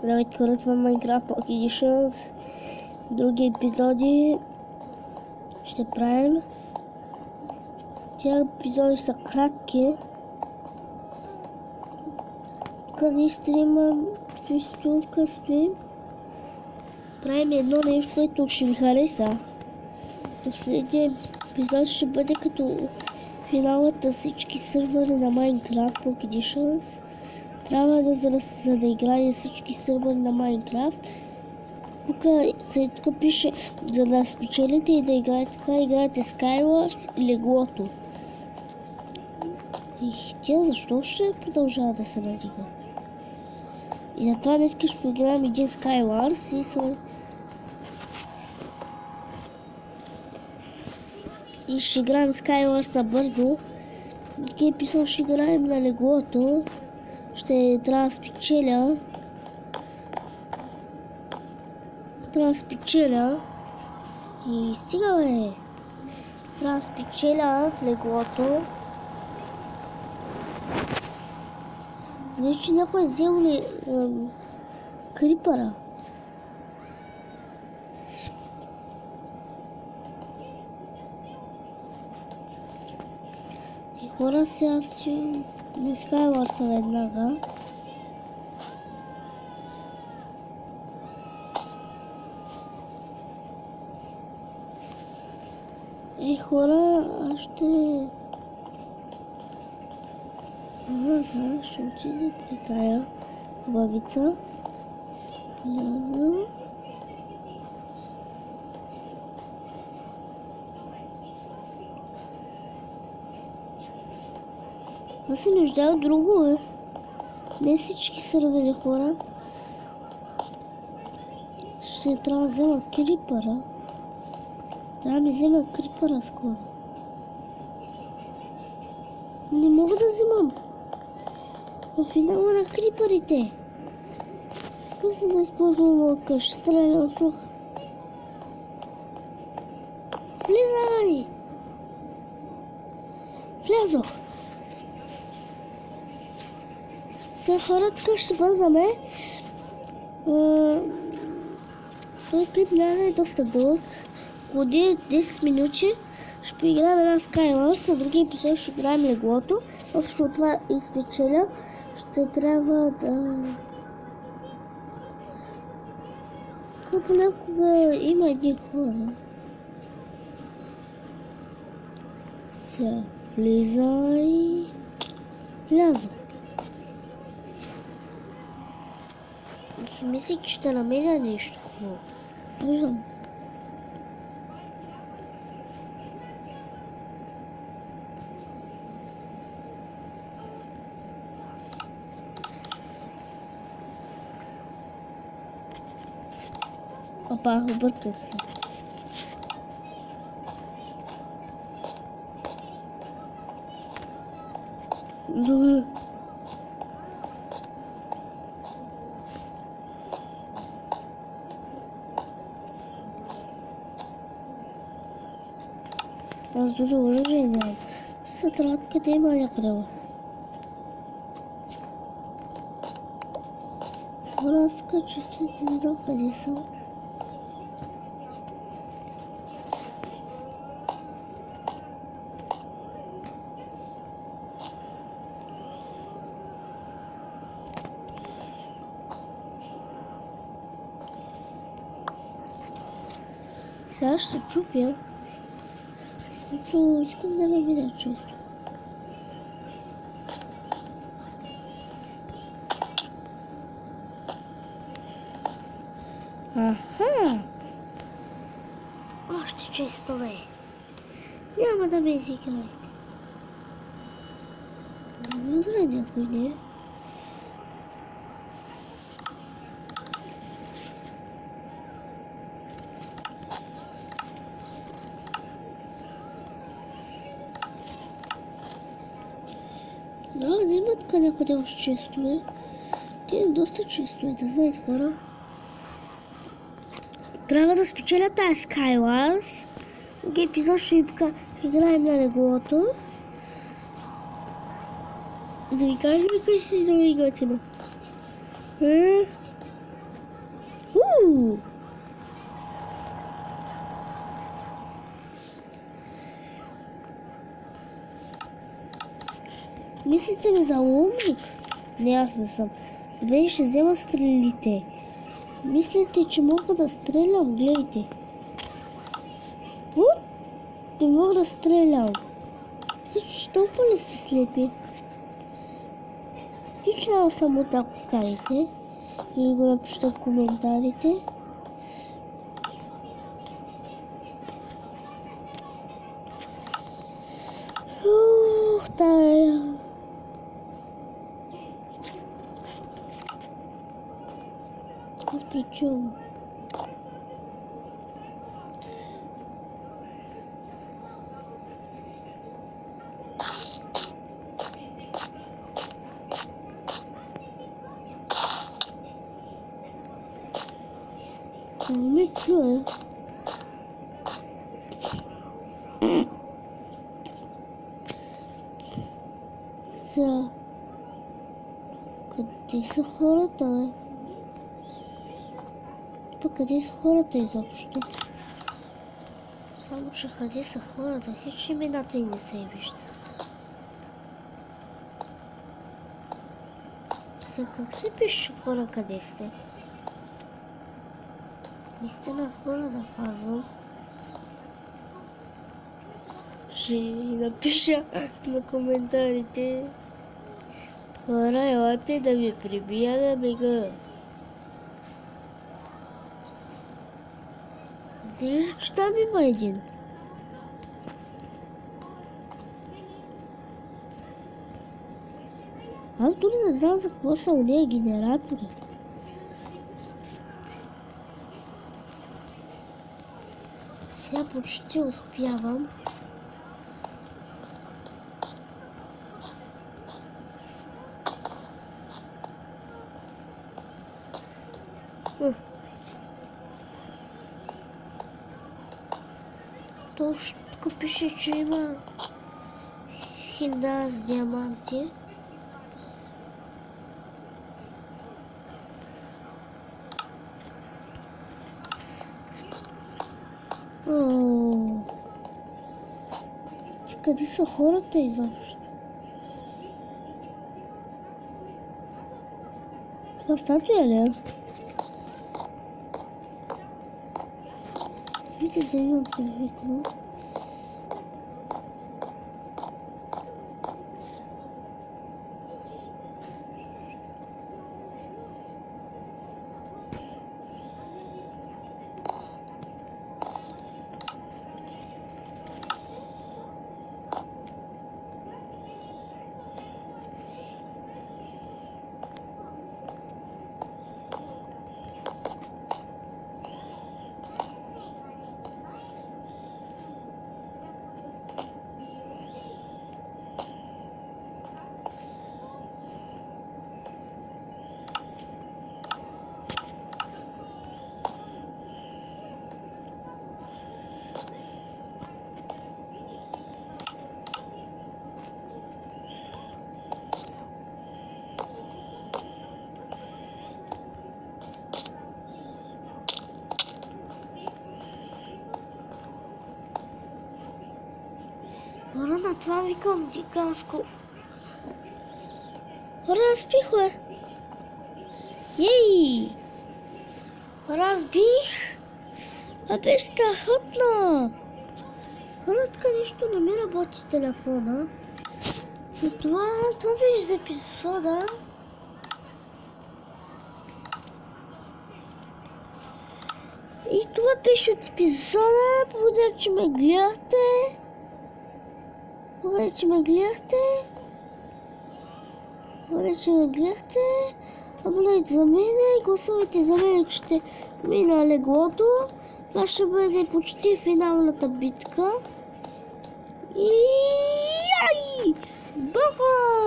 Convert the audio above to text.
Здравейте хора, това Minecraft Pocket Editions. Други епизоди ще правим. Тя епизоди са кратки. Тук не стримам, тук стоим. Правим едно нещо, което ще ви хареса. Последния епизод ще бъде като финалът на всички сървъри на Minecraft Pocket Editions. Трябва за да играе всички сървъри на Minecraft. Тук пише, за да спечелите и да играете така, играете Skywars и леглото. И тя защо ще продължава да се надига? И на това днес ще играем един Skywars и ще играем Skywars набързо. Такива епизод ще играем на леглото. Ще трябва да спечеля. И стига бе. Трябва да спечеля леглото. Значи, че някой е взел ли крипъра. И хора, сега ще не Skywars веднага. Хора, аз ще... ще отида при тая бабица. Аз се нуждая от друго, бе. Не всички сървъри, хора. Ще трябва да взема крипъра. Трябва да ми взема крипъра скоро. Не мога да вземам. В финала на крипърите. Просто да използвам лъка. Ще стреля слух. Влизай! Влязох. Сега хората ще бързаме. Този клип не е доста дълъг. Около 10 минути ще поиграем една Skywars, а други епизод ще играем леглото. Защото това изпечеля, ще трябва да... Като някога има един хора. Сега влизай. Влязох. Мислих, че ще намеря нещо хубаво. Виждам. Опа, обърках се. Аз дори оръжие нямам. Сътрат къде има някъде. Хора, аз тук чувствайте, не знам къде съм. Сега ще чупя, защото искам да намеря чувство. Аха! Още честове. Няма да ме изиграете. Не игра някой, не? Да, не има така някъде още честове. Те е доста честове, да знаете хора. Трябва да спечеля тази Skywars. Други епизод ще ви играем на леглото. Да ви кажа ли къде ще да ви готино? Мислите ми за умник? Не, аз не съм. Добре, ще взема стрелите. Мислите, че мога да стрелям? Гледайте. Не мога да стрелям. Толкова ли сте слепи? Хич няма само така кажете. Или го напишете в коментарите. Тая. Аз причувам. Не чуя. Сега. Къде са хората, бе? Пък къде са хората изобщо? Само че къде са хората? Хич имената и не се виждат. Сега как се пише хора, къде сте? Наистина хора да казвам. Ще ви напиша на коментарите. Хора, елате да ми прибия на бега. Виждаш, че там има един. Аз дори не знам за какво са уния генератори. Сега почти успявам. Точно тук пише, че има 1000 с диаманти. Ти къде са хората изобщо? Това статуя ли е? Видите да имам привикно. Хора, на това викам гигантско. Хора, аз бих, бе. Ей! Хора, аз бих. А бе, страхотно. Хора, така нищо не ми работи телефона. И това беше за епизода. И това беше от епизода. Благодаря, че ме гледахте. Благодаря, че ме гледахте. Абонирайте за мен и гласувайте за мен, че ще мина леглото. Това ще бъде почти финалната битка. И... Сбъха!